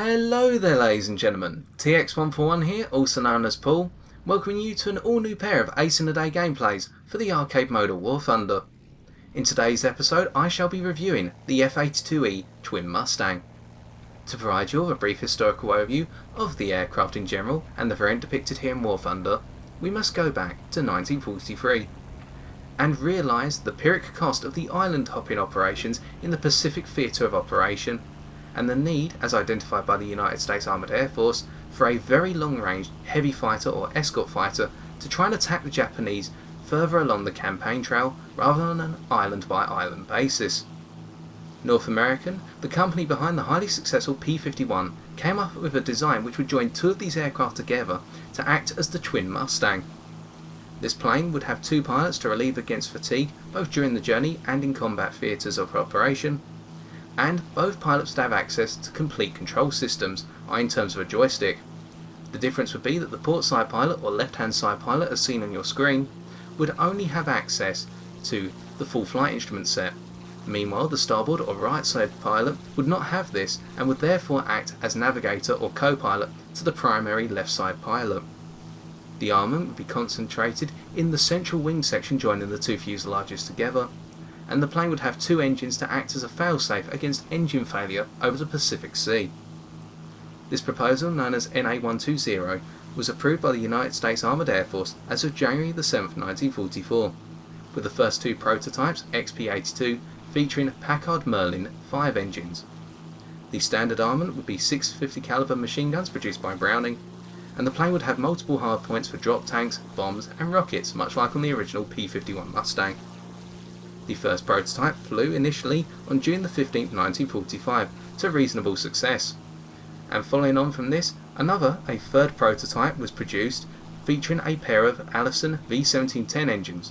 Hello there ladies and gentlemen, TX141 here, also known as Paul, welcoming you to an all new pair of Ace in a Day gameplays for the arcade mode of War Thunder. In today's episode I shall be reviewing the F-82E twin Mustang. To provide you with a brief historical overview of the aircraft in general and the variant depicted here in War Thunder, we must go back to 1943 and realise the Pyrrhic cost of the island hopping operations in the Pacific Theatre of Operation, and the need, as identified by the United States Armoured Air Force, for a very long-range heavy fighter or escort fighter to try and attack the Japanese further along the campaign trail rather than an island-by-island basis. North American, the company behind the highly successful P-51, came up with a design which would join two of these aircraft together to act as the twin Mustang. This plane would have two pilots to relieve against fatigue both during the journey and in combat theatres of operation, and both pilots would have access to complete control systems, in terms of a joystick. The difference would be that the port side pilot or left hand side pilot, as seen on your screen, would only have access to the full flight instrument set. Meanwhile, the starboard or right side pilot would not have this and would therefore act as navigator or co-pilot to the primary left side pilot. The armament would be concentrated in the central wing section joining the two fuselages together, and the plane would have two engines to act as a failsafe against engine failure over the Pacific Sea. This proposal, known as NA-120, was approved by the United States Armoured Air Force as of January 7, 1944, with the first two prototypes, XP-82, featuring Packard Merlin 5 engines. The standard armament would be 650 caliber machine guns produced by Browning, and the plane would have multiple hardpoints for drop tanks, bombs and rockets, much like on the original P-51 Mustang. The first prototype flew initially on June 15, 1945 to reasonable success, and following on from this, a third prototype was produced featuring a pair of Allison V1710 engines.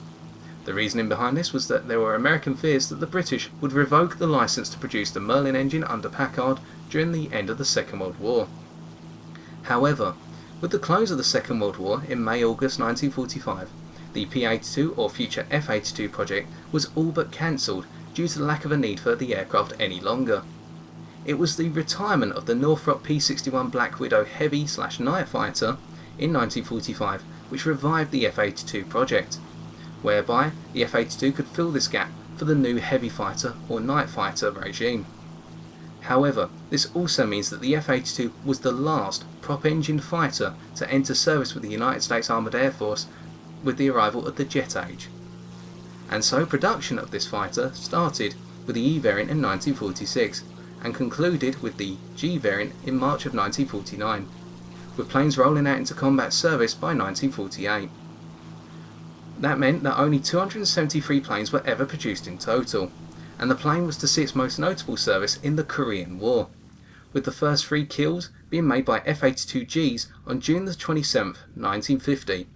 The reasoning behind this was that there were American fears that the British would revoke the licence to produce the Merlin engine under Packard during the end of the Second World War. However, with the close of the Second World War in May-August 1945, the P-82 or future F-82 project was all but cancelled due to the lack of a need for the aircraft any longer. It was the retirement of the Northrop P-61 Black Widow heavy/night fighter in 1945 which revived the F-82 project, whereby the F-82 could fill this gap for the new heavy fighter or night fighter regime. However, this also means that the F-82 was the last prop-engine fighter to enter service with the United States Armoured Air Force with the arrival of the jet age. And so production of this fighter started with the E variant in 1946 and concluded with the G variant in March of 1949, with planes rolling out into combat service by 1948. That meant that only 273 planes were ever produced in total, and the plane was to see its most notable service in the Korean War, with the first 3 kills being made by F-82Gs on June 27, 1950.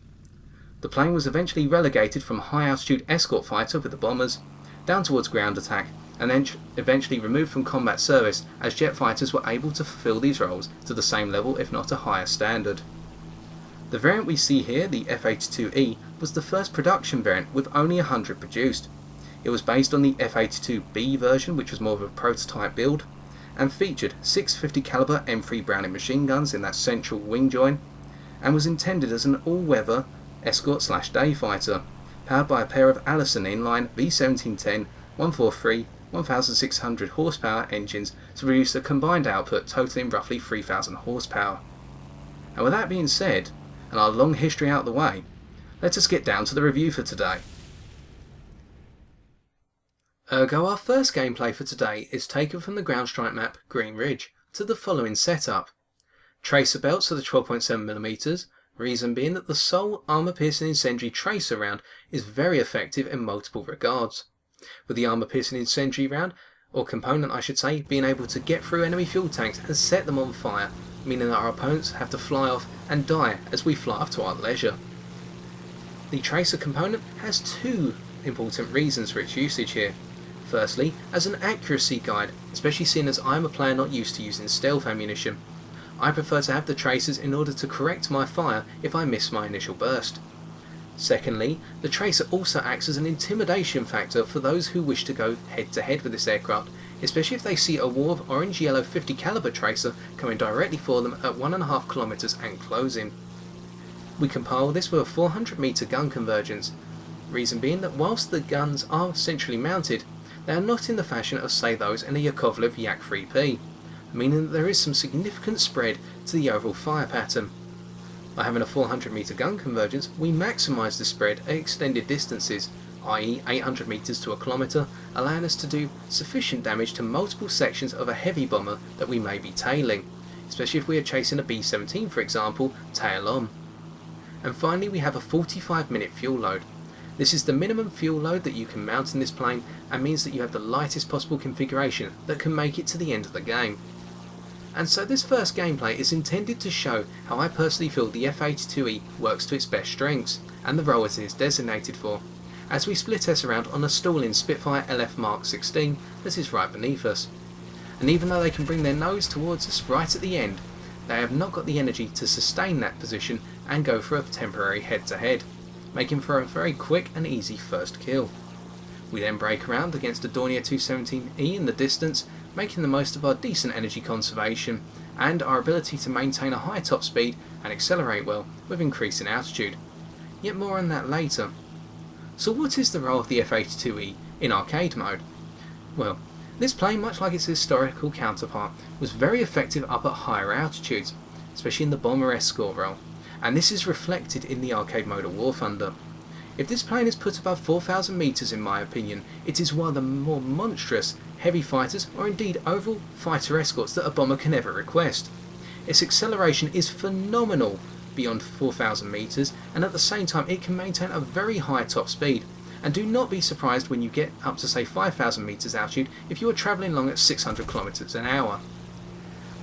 The plane was eventually relegated from high altitude escort fighter with the bombers down towards ground attack, and then eventually removed from combat service as jet fighters were able to fulfill these roles to the same level if not a higher standard. The variant we see here, the F-82E, was the first production variant with only 100 produced. It was based on the F-82B version, which was more of a prototype build, and featured 650 caliber M3 Browning machine guns in that central wing join, and was intended as an all-weather escort/day fighter, powered by a pair of Allison inline V1710 143 1600 horsepower engines to produce a combined output totaling roughly 3000 horsepower. And with that being said, and our long history out the way, let us get down to the review for today. Ergo, our first gameplay for today is taken from the ground strike map Green Ridge to the following setup. Tracer belts for the 12.7mm, reason being that the sole armour-piercing incendiary tracer round is very effective in multiple regards, with the armour-piercing incendiary round, or component I should say, being able to get through enemy fuel tanks and set them on fire, meaning that our opponents have to fly off and die as we fly off to our leisure. The tracer component has 2 important reasons for its usage here. Firstly, as an accuracy guide, especially seeing as I am a player not used to using stealth ammunition. I prefer to have the tracers in order to correct my fire if I miss my initial burst. Secondly, the tracer also acts as an intimidation factor for those who wish to go head to head with this aircraft, especially if they see a wall of orange-yellow 50 caliber tracer coming directly for them at 1.5 kilometers and closing. We compile this with a 400 meter gun convergence, reason being that whilst the guns are centrally mounted, they are not in the fashion of say those in a Yakovlev Yak-3P, meaning that there is some significant spread to the overall fire pattern. By having a 400 meter gun convergence, we maximise the spread at extended distances, i.e. 800 metres to a kilometre, allowing us to do sufficient damage to multiple sections of a heavy bomber that we may be tailing, especially if we are chasing a B-17 for example, tail on. And finally we have a 45-minute fuel load. This is the minimum fuel load that you can mount in this plane and means that you have the lightest possible configuration that can make it to the end of the game. And so this first gameplay is intended to show how I personally feel the F-82E works to its best strengths, and the role it is designated for, as we split S around on a stalling Spitfire LF Mark 16 that is right beneath us. And even though they can bring their nose towards us right at the end, they have not got the energy to sustain that position and go for a temporary head-to-head, making for a very quick and easy first kill. We then break around against a Dornier 217E in the distance, making the most of our decent energy conservation and our ability to maintain a high top speed and accelerate well with increasing altitude. Yet more on that later. So what is the role of the F-82E in arcade mode? Well, this plane, much like its historical counterpart, was very effective up at higher altitudes, especially in the bomber escort role, and this is reflected in the arcade mode of War Thunder. If this plane is put above 4,000 metres in my opinion, it is one of the more monstrous heavy fighters or indeed overall fighter escorts that a bomber can ever request. Its acceleration is phenomenal beyond 4,000 metres, and at the same time it can maintain a very high top speed, and do not be surprised when you get up to say 5,000 metres altitude if you are travelling along at 600 km an hour.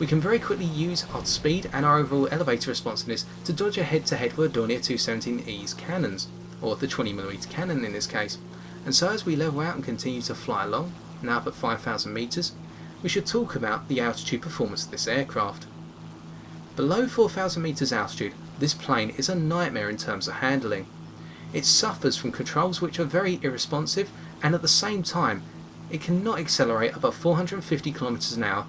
We can very quickly use our speed and our overall elevator responsiveness to dodge a head-to-head with a Dornier 217E's cannons, or the 20mm cannon in this case, and so as we level out and continue to fly along, now up at 5,000 metres, we should talk about the altitude performance of this aircraft. Below 4,000 metres altitude, this plane is a nightmare in terms of handling. It suffers from controls which are very irresponsive, and at the same time it cannot accelerate above 450 km an hour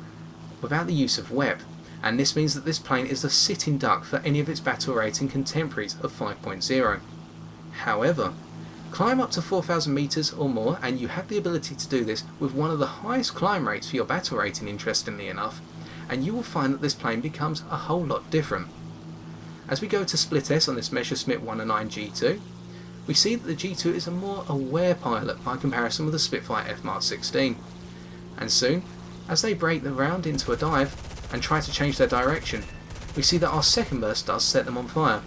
without the use of WEP, and this means that this plane is a sitting duck for any of its battle rating contemporaries of 5.0. However, climb up to 4,000 metres or more and you have the ability to do this with one of the highest climb rates for your battle rating, interestingly enough, and you will find that this plane becomes a whole lot different. As we go to split S on this Messerschmitt 109 G2, we see that the G2 is a more aware pilot by comparison with the Spitfire F Mark 16, and soon, as they break the round into a dive and try to change their direction, we see that our second burst does set them on fire.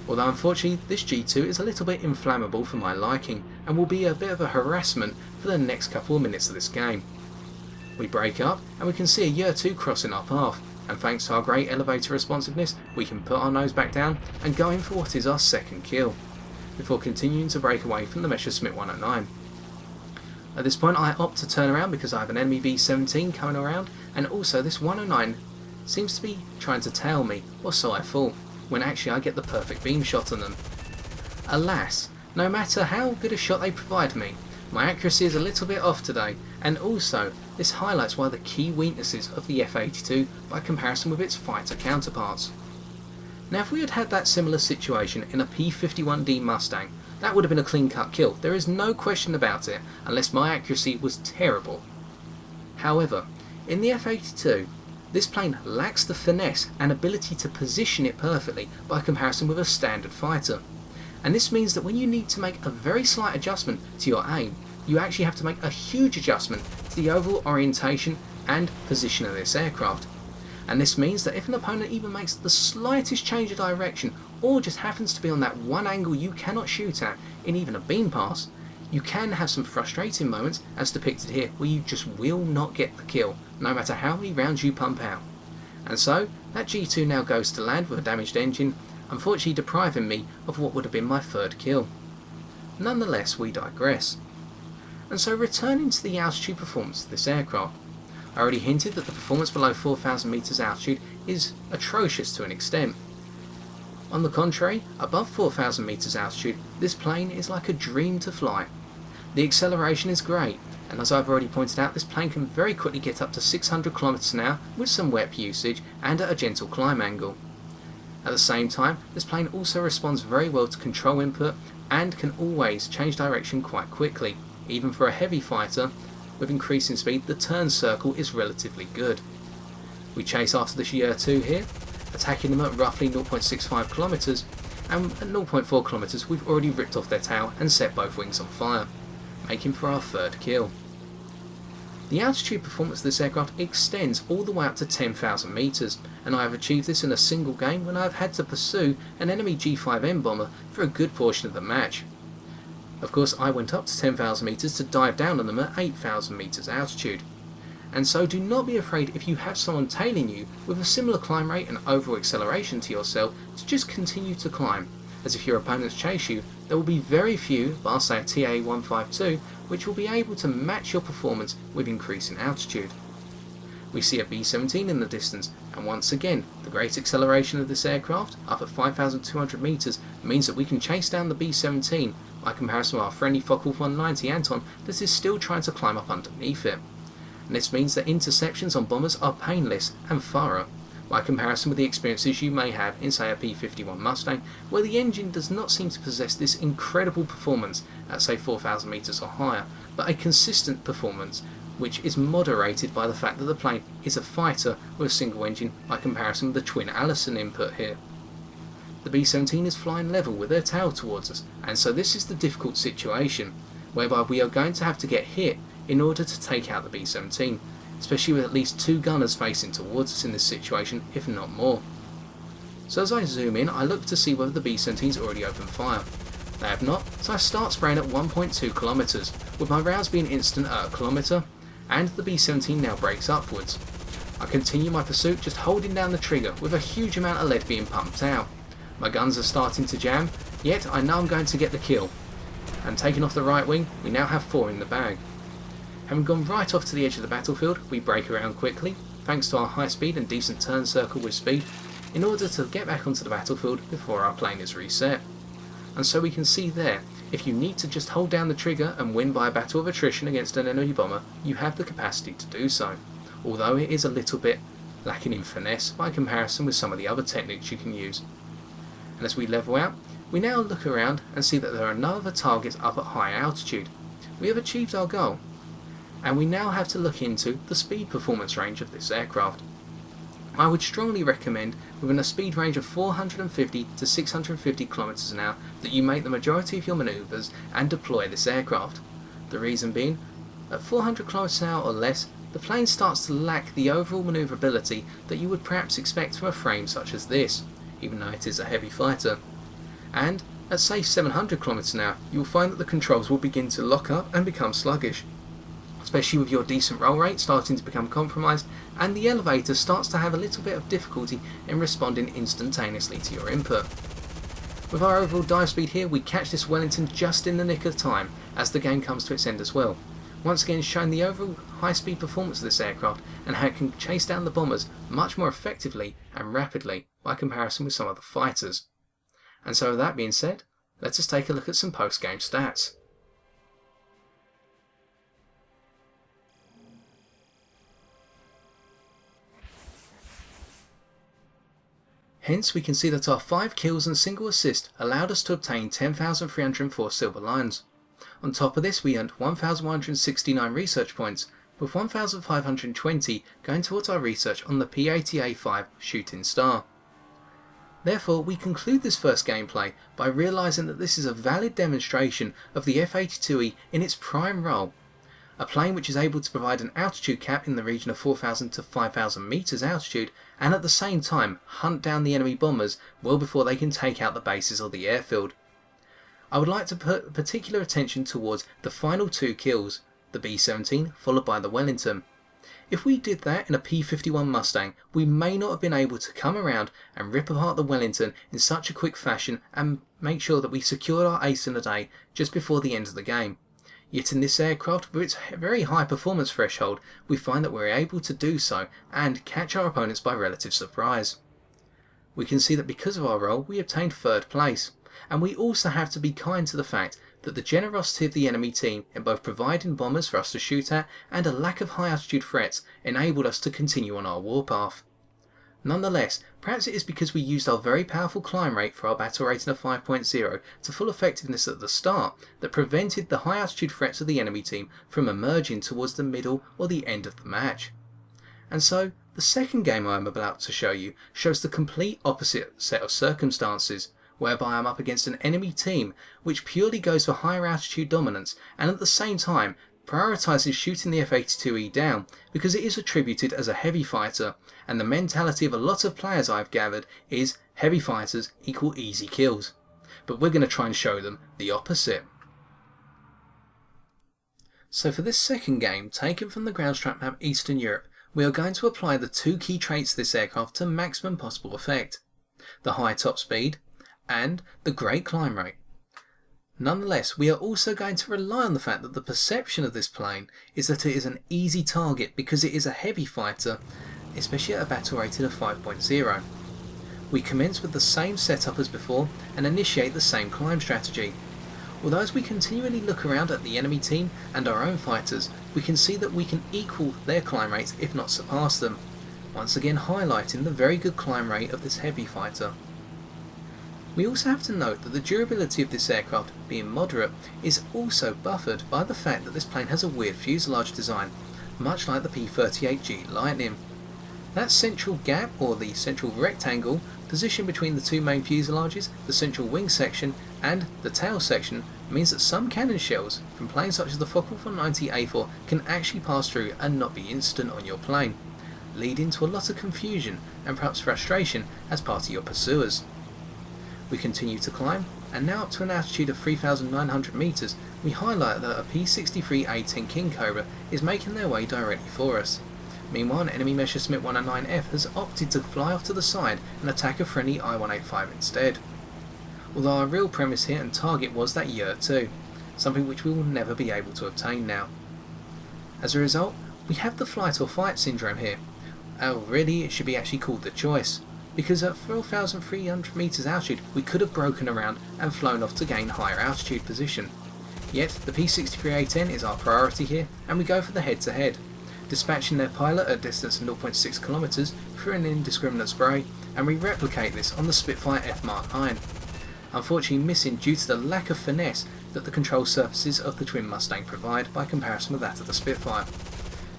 Although unfortunately this G2 is a little bit inflammable for my liking and will be a bit of a harassment for the next couple of minutes of this game. We break up and we can see a Year 2 crossing our path, and thanks to our great elevator responsiveness we can put our nose back down and go in for what is our second kill, before continuing to break away from the Messerschmitt 109. At this point I opt to turn around because I have an enemy B-17 coming around, and also this 109 seems to be trying to tail me, or so I thought, when actually I get the perfect beam shot on them. Alas, no matter how good a shot they provide me, my accuracy is a little bit off today, and also this highlights one of the key weaknesses of the F-82 by comparison with its fighter counterparts. Now if we had had that similar situation in a P-51D Mustang, that would have been a clean-cut kill, there is no question about it, unless my accuracy was terrible. However, in the F-82, this plane lacks the finesse and ability to position it perfectly by comparison with a standard fighter, and this means that when you need to make a very slight adjustment to your aim, you actually have to make a huge adjustment to the overall orientation and position of this aircraft. And this means that if an opponent even makes the slightest change of direction or just happens to be on that one angle you cannot shoot at in even a beam pass, you can have some frustrating moments, as depicted here, where you just will not get the kill, no matter how many rounds you pump out. And so, that G2 now goes to land with a damaged engine, unfortunately depriving me of what would have been my third kill. Nonetheless, we digress. And so returning to the altitude performance of this aircraft, I already hinted that the performance below 4,000 metres altitude is atrocious to an extent. On the contrary, above 4,000 meters altitude, this plane is like a dream to fly. The acceleration is great, and as I've already pointed out, this plane can very quickly get up to 600 km an hour with some WEP usage and at a gentle climb angle. At the same time, this plane also responds very well to control input and can always change direction quite quickly. Even for a heavy fighter, with increasing speed, the turn circle is relatively good. We chase after the Year-2 here, attacking them at roughly 0.65 km, and at 0.4 km we've already ripped off their tail and set both wings on fire, making for our third kill. The altitude performance of this aircraft extends all the way up to 10,000 meters, and I have achieved this in a single game when I have had to pursue an enemy G5M bomber for a good portion of the match. Of course, I went up to 10,000 meters to dive down on them at 8,000 meters altitude. And so do not be afraid if you have someone tailing you with a similar climb rate and overall acceleration to yourself to just continue to climb, as if your opponents chase you, there will be very few, bar say a TA-152, which will be able to match your performance with increasing altitude. We see a B-17 in the distance, and once again, the great acceleration of this aircraft, up at 5,200 meters, means that we can chase down the B-17, by comparison with our friendly Focke-Wulf 190 Anton that is still trying to climb up underneath it. And this means that interceptions on bombers are painless and thorough, by comparison with the experiences you may have in say a P-51 Mustang, where the engine does not seem to possess this incredible performance at say 4,000 meters or higher, but a consistent performance which is moderated by the fact that the plane is a fighter with a single engine by comparison with the twin Allison input here. The B-17 is flying level with their tail towards us, and so this is the difficult situation, whereby we are going to have to get hit in order to take out the B-17, especially with at least two gunners facing towards us in this situation, if not more. So as I zoom in, I look to see whether the B-17's already opened fire. They have not, so I start spraying at 1.2 kilometers, with my rounds being instant at a kilometer, and the B-17 now breaks upwards. I continue my pursuit, just holding down the trigger with a huge amount of lead being pumped out. My guns are starting to jam, yet I know I'm going to get the kill. And taking off the right wing, we now have 4 in the bag. Having gone right off to the edge of the battlefield, we brake around quickly, thanks to our high speed and decent turn circle with speed, in order to get back onto the battlefield before our plane is reset. And so we can see there, if you need to just hold down the trigger and win by a battle of attrition against an enemy bomber, you have the capacity to do so, although it is a little bit lacking in finesse by comparison with some of the other techniques you can use. And as we level out, we now look around and see that there are no other targets up at high altitude. We have achieved our goal, and we now have to look into the speed performance range of this aircraft. I would strongly recommend, within a speed range of 450 to 650 km an hour, that you make the majority of your manoeuvres and deploy this aircraft. The reason being, at 400 km an hour or less, the plane starts to lack the overall manoeuvrability that you would perhaps expect from a frame such as this, even though it is a heavy fighter. And at say 700 km an hour, you will find that the controls will begin to lock up and become sluggish, especially with your decent roll rate starting to become compromised, and the elevator starts to have a little bit of difficulty in responding instantaneously to your input. With our overall dive speed here, we catch this Wellington just in the nick of time as the game comes to its end as well, once again showing the overall high speed performance of this aircraft and how it can chase down the bombers much more effectively and rapidly by comparison with some other fighters. And so with that being said, let us take a look at some post-game stats. Hence we can see that our 5 kills and single assist allowed us to obtain 10,304 silver lions. On top of this we earned 1,169 research points, with 1,520 going towards our research on the P-80A5 Shooting Star. Therefore we conclude this first gameplay by realising that this is a valid demonstration of the F-82E in its prime role, a plane which is able to provide an altitude cap in the region of 4,000 to 5,000 meters altitude, and at the same time hunt down the enemy bombers well before they can take out the bases or the airfield. I would like to put particular attention towards the final 2 kills, the B-17 followed by the Wellington. If we did that in a P-51 Mustang, we may not have been able to come around and rip apart the Wellington in such a quick fashion and make sure that we secured our ace in the day just before the end of the game. Yet in this aircraft, with its very high performance threshold, we find that we're able to do so and catch our opponents by relative surprise. we can see that because of our role we obtained 3rd place, and we also have to be kind to the fact that the generosity of the enemy team in both providing bombers for us to shoot at and a lack of high altitude threats enabled us to continue on our warpath. Nonetheless, perhaps it is because we used our very powerful climb rate for our battle rating of 5.0 to full effectiveness at the start that prevented the high altitude threats of the enemy team from emerging towards the middle or the end of the match. And so, the second game I am about to show you shows the complete opposite set of circumstances, whereby I am up against an enemy team which purely goes for higher altitude dominance and at the same time prioritises shooting the F-82E down because it is attributed as a heavy fighter, and the mentality of a lot of players I've gathered is heavy fighters equal easy kills. But we're going to try and show them the opposite. So for this second game, taken from the ground strike map Eastern Europe, we are going to apply the 2 key traits of this aircraft to maximum possible effect: the high top speed and the great climb rate. Nonetheless, we are also going to rely on the fact that the perception of this plane is that it is an easy target because it is a heavy fighter, especially at a battle rating of 5.0. We commence with the same setup as before and initiate the same climb strategy. Although as we continually look around at the enemy team and our own fighters, we can see that we can equal their climb rates if not surpass them, once again highlighting the very good climb rate of this heavy fighter. We also have to note that the durability of this aircraft, being moderate, is also buffered by the fact that this plane has a weird fuselage design, much like the P-38G Lightning. That central gap, or the central rectangle, position between the 2 main fuselages, the central wing section and the tail section, means that some cannon shells from planes such as the Fokker 190A4 can actually pass through and not be instant on your plane, leading to a lot of confusion and perhaps frustration as part of your pursuers. We continue to climb, and now up to an altitude of 3,900 meters, we highlight that a P-63A10 King Cobra is making their way directly for us. Meanwhile, an enemy Messerschmitt 109F has opted to fly off to the side and attack a friendly I-185 instead. Although our real premise here and target was that Yer-2, something which we will never be able to obtain now. As a result, we have the flight or fight syndrome here. Really, it should be actually called the choice, because at 4,300 meters altitude we could have broken around and flown off to gain higher altitude position. Yet the P-63A10 is our priority here, and we go for the head-to-head, dispatching their pilot at a distance of 0.6 kilometers through an indiscriminate spray, and we replicate this on the Spitfire F Mark 9, unfortunately missing due to the lack of finesse that the control surfaces of the twin Mustang provide by comparison with that of the Spitfire.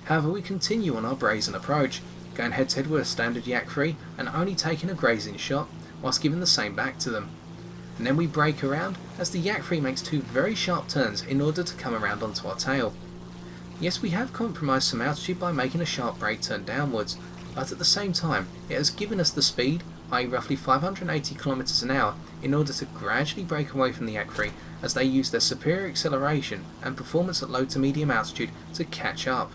However, we continue on our brazen approach, going head to head with a standard Yak 3 and only taking a grazing shot whilst giving the same back to them. And then we brake around as the Yak 3 makes 2 very sharp turns in order to come around onto our tail. Yes, we have compromised some altitude by making a sharp brake turn downwards, but at the same time it has given us the speed, i.e. roughly 580 km an hour, in order to gradually break away from the Yak 3 as they use their superior acceleration and performance at low to medium altitude to catch up.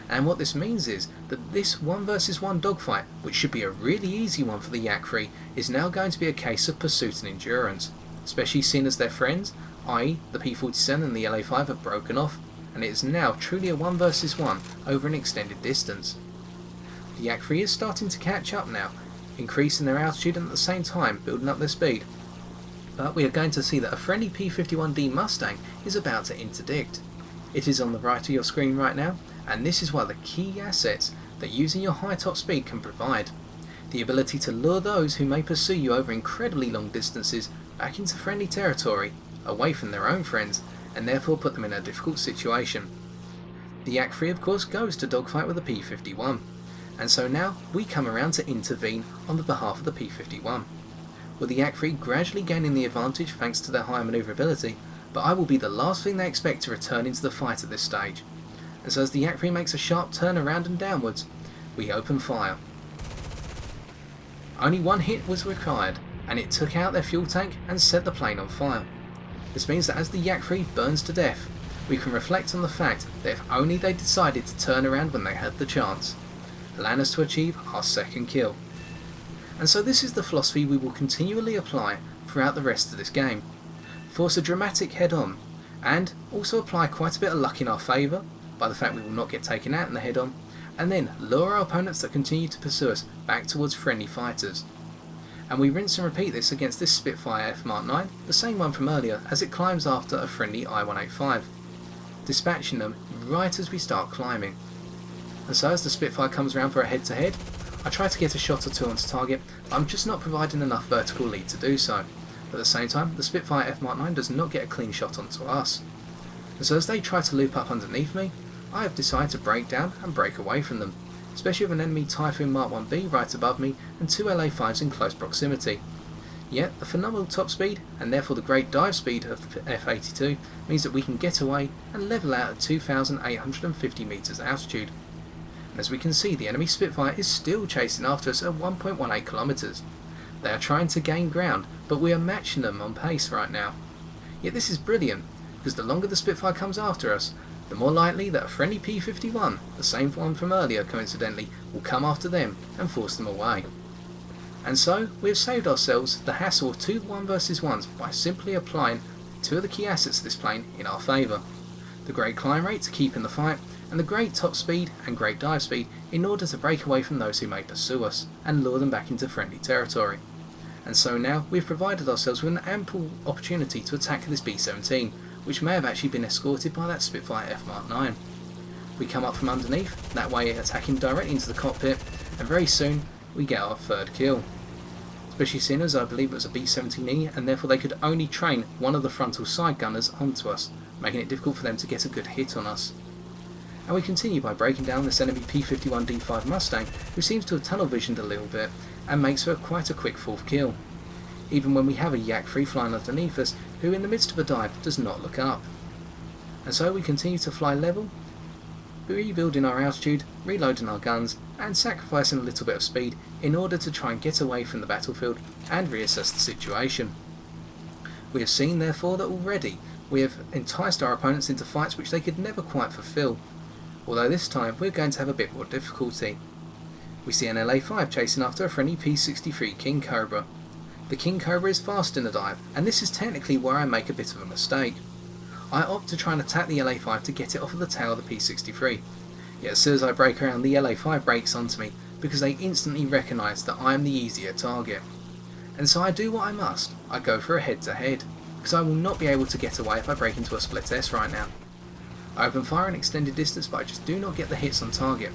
And what this means is that this 1 versus 1 dogfight, which should be a really easy one for the Yak 3, is now going to be a case of pursuit and endurance, especially seeing as their friends, i.e. the P-47 and the LA-5, have broken off, and it is now truly a 1 versus 1 over an extended distance. The Yak 3 is starting to catch up now, increasing their altitude and at the same time building up their speed. But we are going to see that a friendly P-51D Mustang is about to interdict. It is on the right of your screen right now, and this is one of the key assets that using your high top speed can provide. The ability to lure those who may pursue you over incredibly long distances back into friendly territory, away from their own friends, and therefore put them in a difficult situation. The Yak 3 of course goes to dogfight with the P-51, and so now we come around to intervene on the behalf of the P-51, with the Yak 3 gradually gaining the advantage thanks to their higher manoeuvrability, but I will be the last thing they expect to return into the fight at this stage. And so as the Yak 3 makes a sharp turn around and downwards, we open fire. Only 1 hit was required, and it took out their fuel tank and set the plane on fire. This means that as the Yak 3 burns to death, we can reflect on the fact that if only they decided to turn around when they had the chance, allowing us to achieve our second kill. And so this is the philosophy we will continually apply throughout the rest of this game. Force a dramatic head-on, and also apply quite a bit of luck in our favour, by the fact we will not get taken out in the head-on, and then lure our opponents that continue to pursue us back towards friendly fighters. and we rinse and repeat this against this Spitfire F Mark 9, the same one from earlier, as it climbs after a friendly I-185, dispatching them right as we start climbing. And so as the Spitfire comes around for a head-to-head, I try to get a shot or two onto target, but I'm just not providing enough vertical lead to do so. At the same time, the Spitfire F Mark 9 does not get a clean shot onto us. And so as they try to loop up underneath me, I have decided to break down and break away from them, especially with an enemy Typhoon Mark 1B right above me and two LA-5s in close proximity. Yet the phenomenal top speed, and therefore the great dive speed of the F-82, means that we can get away and level out at 2,850 metres altitude. And as we can see, the enemy Spitfire is still chasing after us at 1.18 kilometres. They are trying to gain ground, but we are matching them on pace right now. Yet this is brilliant, because the longer the Spitfire comes after us, the more likely that a friendly P-51, the same one from earlier coincidentally, will come after them and force them away. And so, we have saved ourselves the hassle of 2 1 versus 1s by simply applying 2 of the key assets of this plane in our favour. The great climb rate to keep in the fight, and the great top speed and great dive speed in order to break away from those who may pursue us and lure them back into friendly territory. And so now we have provided ourselves with an ample opportunity to attack this B-17, which may have actually been escorted by that Spitfire F Mark 9. We come up from underneath, that way attacking directly into the cockpit, and very soon we get our third kill. Especially seeing as I believe it was a B-17E, and therefore they could only train one of the frontal side gunners onto us, making it difficult for them to get a good hit on us. And we continue by breaking down this enemy P-51D5 Mustang, who seems to have tunnel visioned a little bit, and makes for quite a quick 4th kill. Even when we have a Yak 3 flying underneath us, who in the midst of a dive does not look up. And so we continue to fly level, rebuilding our altitude, reloading our guns, and sacrificing a little bit of speed in order to try and get away from the battlefield and reassess the situation. We have seen therefore that already we have enticed our opponents into fights which they could never quite fulfill, although this time we're going to have a bit more difficulty. We see an LA-5 chasing after a friendly P-63 King Cobra. The King Cobra is fast in the dive, and this is technically where I make a bit of a mistake. I opt to try and attack the LA-5 to get it off of the tail of the P-63, yet as soon as I break around, the LA-5 breaks onto me because they instantly recognise that I am the easier target. And so I do what I must, I go for a head-to-head, because I will not be able to get away if I break into a split S right now. I open fire in extended distance, but I just do not get the hits on target.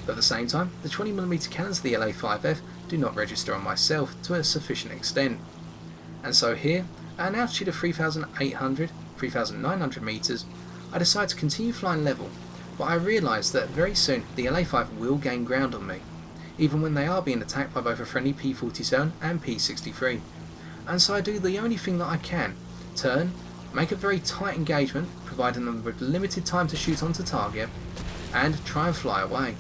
But at the same time, the 20mm cannons of the LA-5F do not register on myself to a sufficient extent. And so here, at an altitude of 3,900 metres, I decide to continue flying level, but I realise that very soon the LA-5 will gain ground on me, even when they are being attacked by both a friendly P-47 and P-63. And so I do the only thing that I can, turn, make a very tight engagement, providing them with limited time to shoot onto target, and try and fly away,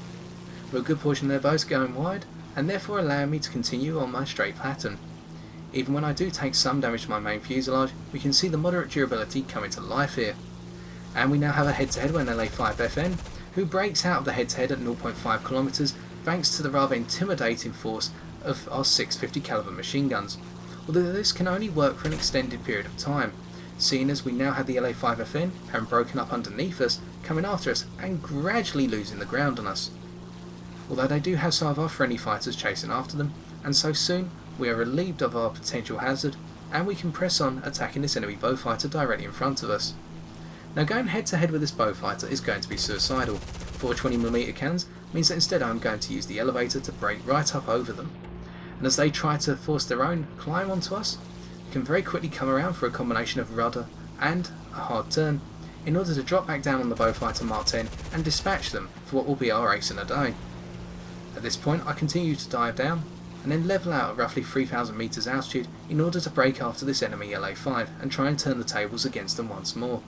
with a good portion of their boats going wide, and therefore allowing me to continue on my straight pattern. Even when I do take some damage to my main fuselage, we can see the moderate durability coming to life here. And we now have a head-to-head with an LA-5FN, who breaks out of the head-to-head at 0.5 kilometres thanks to the rather intimidating force of our 650 caliber machine guns, although this can only work for an extended period of time, seeing as we now have the LA-5FN having broken up underneath us, coming after us and gradually losing the ground on us. Although they do have some of our friendly fighters chasing after them, and so soon we are relieved of our potential hazard, and we can press on attacking this enemy Beaufighter directly in front of us. Now going head to head with this Beaufighter is going to be suicidal. 420mm cannons means that instead I'm going to use the elevator to break right up over them. And as they try to force their own climb onto us, we can very quickly come around for a combination of rudder and a hard turn in order to drop back down on the Beaufighter Mark 10 and dispatch them for what will be our ace in a day. At this point I continue to dive down and then level out at roughly 3,000 metres altitude in order to break after this enemy LA-5 and try and turn the tables against them once more.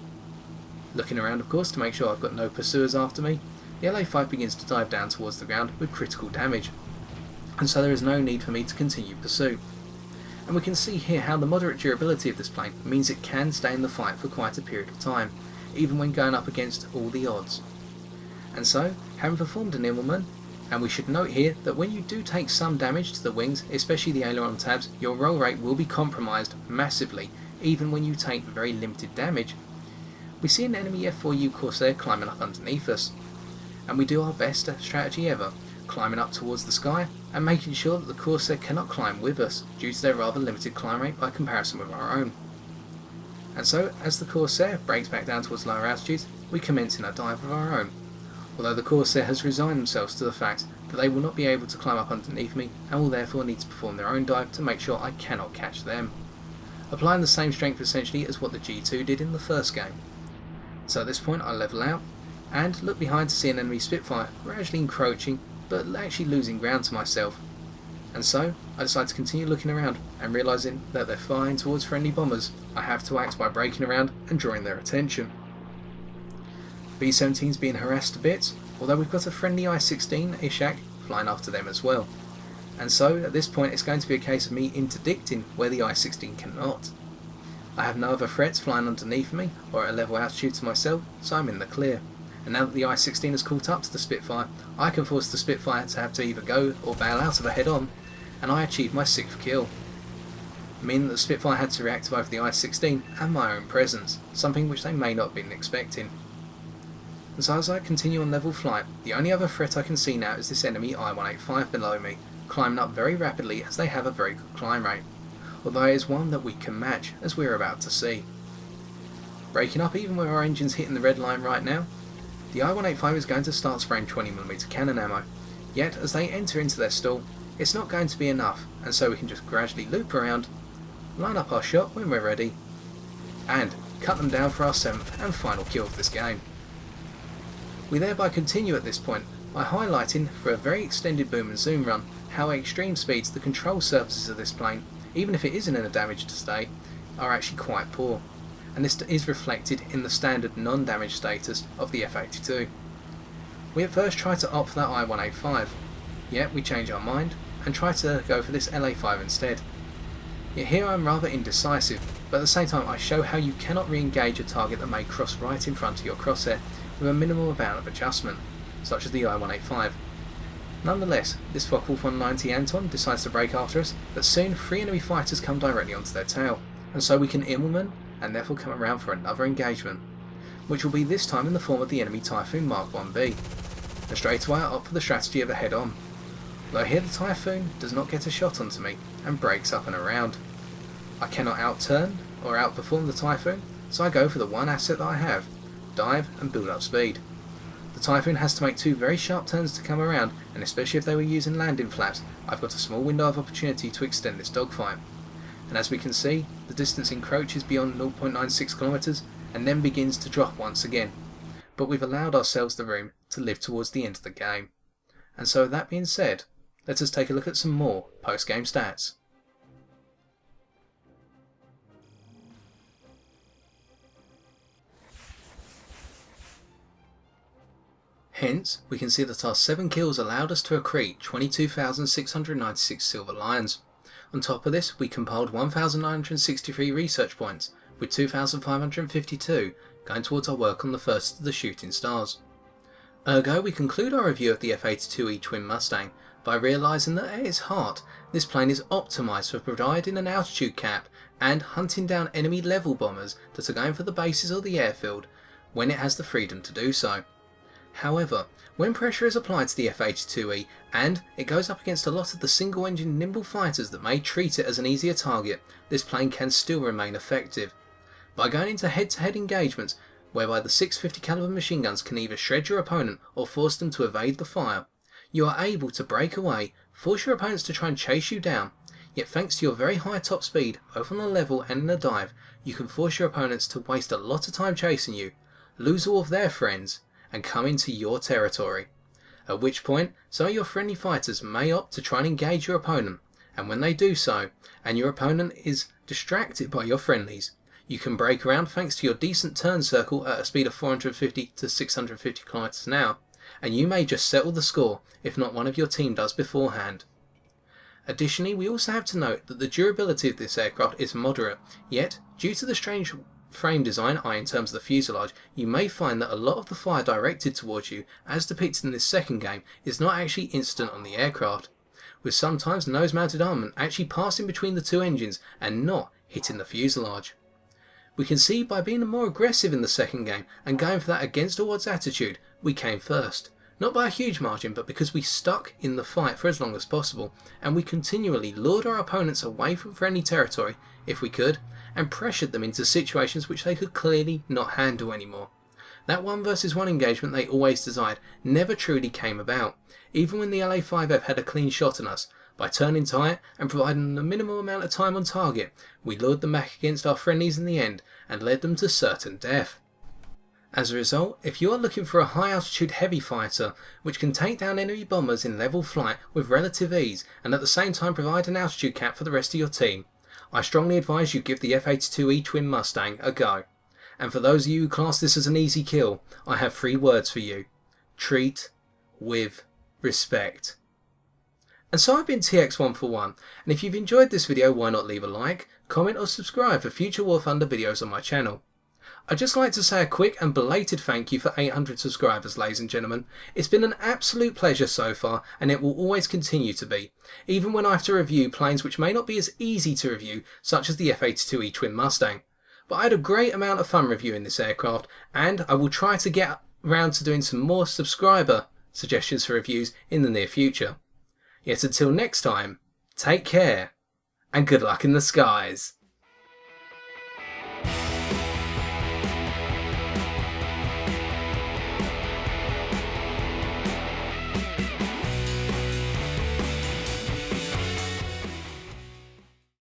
Looking around of course to make sure I've got no pursuers after me, the LA-5 begins to dive down towards the ground with critical damage, and so there is no need for me to continue pursuit. And we can see here how the moderate durability of this plane means it can stay in the fight for quite a period of time, even when going up against all the odds. And so, having performed an Immelmann, and we should note here that when you do take some damage to the wings, especially the aileron tabs, your roll rate will be compromised massively, even when you take very limited damage. We see an enemy F-4U Corsair climbing up underneath us, and we do our best strategy ever, climbing up towards the sky and making sure that the Corsair cannot climb with us due to their rather limited climb rate by comparison with our own. And so, as the Corsair breaks back down towards lower altitudes, we commence in a dive of our own, although the Corsair has resigned themselves to the fact that they will not be able to climb up underneath me and will therefore need to perform their own dive to make sure I cannot catch them, applying the same strength essentially as what the G2 did in the first game. So at this point I level out and look behind to see an enemy Spitfire gradually encroaching but actually losing ground to myself, and so I decide to continue looking around, and realising that they're flying towards friendly bombers, I have to act by breaking around and drawing their attention. B-17's being harassed a bit, although we've got a friendly I-16 Ishak flying after them as well, and so at this point it's going to be a case of me interdicting where the I-16 cannot. I have no other threats flying underneath me or at a level altitude to myself, so I'm in the clear. And now that the I-16 has caught up to the Spitfire, I can force the Spitfire to have to either go or bail out of a head-on, and I achieve my 6th kill, meaning that the Spitfire had to react to both the I-16 and my own presence, something which they may not have been expecting. And so as I continue on level flight, the only other threat I can see now is this enemy I-185 below me, climbing up very rapidly as they have a very good climb rate, although it is one that we can match, as we are about to see. Breaking up even with our engines hitting the red line right now, the I-185 is going to start spraying 20mm cannon ammo, yet as they enter into their stall, it's not going to be enough, and so we can just gradually loop around, line up our shot when we're ready, and cut them down for our 7th and final kill of this game. We thereby continue at this point by highlighting for a very extended boom and zoom run how at extreme speeds the control surfaces of this plane, even if it isn't in a damaged state, are actually quite poor, and this is reflected in the standard non-damaged status of the F-82. We at first try to opt for that I-185, yet we change our mind and try to go for this LA-5 instead. Yet here I'm rather indecisive, but at the same time I show how you cannot re-engage a target that may cross right in front of your crosshair with a minimal amount of adjustment, such as the I-185. Nonetheless, this Focke-Wulf 190 Anton decides to break after us, but soon 3 enemy fighters come directly onto their tail, and so we can Immelmann and therefore come around for another engagement, which will be this time in the form of the enemy Typhoon Mark 1B, and straight away I opt for the strategy of a head-on, though here the Typhoon does not get a shot onto me and breaks up and around. I cannot outturn or outperform the Typhoon, so I go for the one asset that I have, dive and build up speed. The Typhoon has to make 2 very sharp turns to come around, and especially if they were using landing flaps, I've got a small window of opportunity to extend this dogfight. And as we can see, the distance encroaches beyond 0.96 kilometers and then begins to drop once again, but we've allowed ourselves the room to live towards the end of the game. And so that being said, let us take a look at some more post-game stats. Hence, we can see that our 7 kills allowed us to accrete 22,696 silver lions. On top of this, we compiled 1,963 research points, with 2,552 going towards our work on the first of the shooting stars. Ergo, we conclude our review of the F-82E twin Mustang by realising that at its heart, this plane is optimised for providing an altitude cap and hunting down enemy level bombers that are going for the bases or the airfield when it has the freedom to do so. However, when pressure is applied to the F-82E and it goes up against a lot of the single-engine nimble fighters that may treat it as an easier target, this plane can still remain effective. By going into head-to-head engagements whereby the 650 caliber machine guns can either shred your opponent or force them to evade the fire, you are able to break away, force your opponents to try and chase you down, yet thanks to your very high top speed, both on a level and in a dive, you can force your opponents to waste a lot of time chasing you, lose all of their friends, and come into your territory. At which point, some of your friendly fighters may opt to try and engage your opponent, and when they do so, and your opponent is distracted by your friendlies, you can break around thanks to your decent turn circle at a speed of 450 to 650 km an hour, and you may just settle the score if not one of your team does beforehand. Additionally, we also have to note that the durability of this aircraft is moderate, yet, due to the strange frame design, in terms of the fuselage, you may find that a lot of the fire directed towards you, as depicted in this second game, is not actually instant on the aircraft, with sometimes nose-mounted armament actually passing between the 2 engines and not hitting the fuselage. We can see by being more aggressive in the second game and going for that against all odds attitude, we came first, Not by a huge margin, but because we stuck in the fight for as long as possible, and we continually lured our opponents away from friendly territory, if we could, and pressured them into situations which they could clearly not handle anymore. That 1 versus 1 engagement they always desired never truly came about, even when the LA-5F had a clean shot on us. By turning tight and providing a minimal amount of time on target, we lured them back against our friendlies in the end and led them to certain death. As a result, if you are looking for a high altitude heavy fighter which can take down enemy bombers in level flight with relative ease and at the same time provide an altitude cap for the rest of your team, I strongly advise you give the F-82E twin Mustang a go. And for those of you who class this as an easy kill, I have 3 words for you: treat with respect. And so I've been TX141, and if you've enjoyed this video, why not leave a like, comment or subscribe for future War Thunder videos on my channel. I'd just like to say a quick and belated thank you for 800 subscribers, ladies and gentlemen. It's been an absolute pleasure so far, and it will always continue to be, even when I have to review planes which may not be as easy to review, such as the F-82E twin Mustang. But I had a great amount of fun reviewing this aircraft, and I will try to get around to doing some more subscriber suggestions for reviews in the near future. Yet until next time, take care, and good luck in the skies.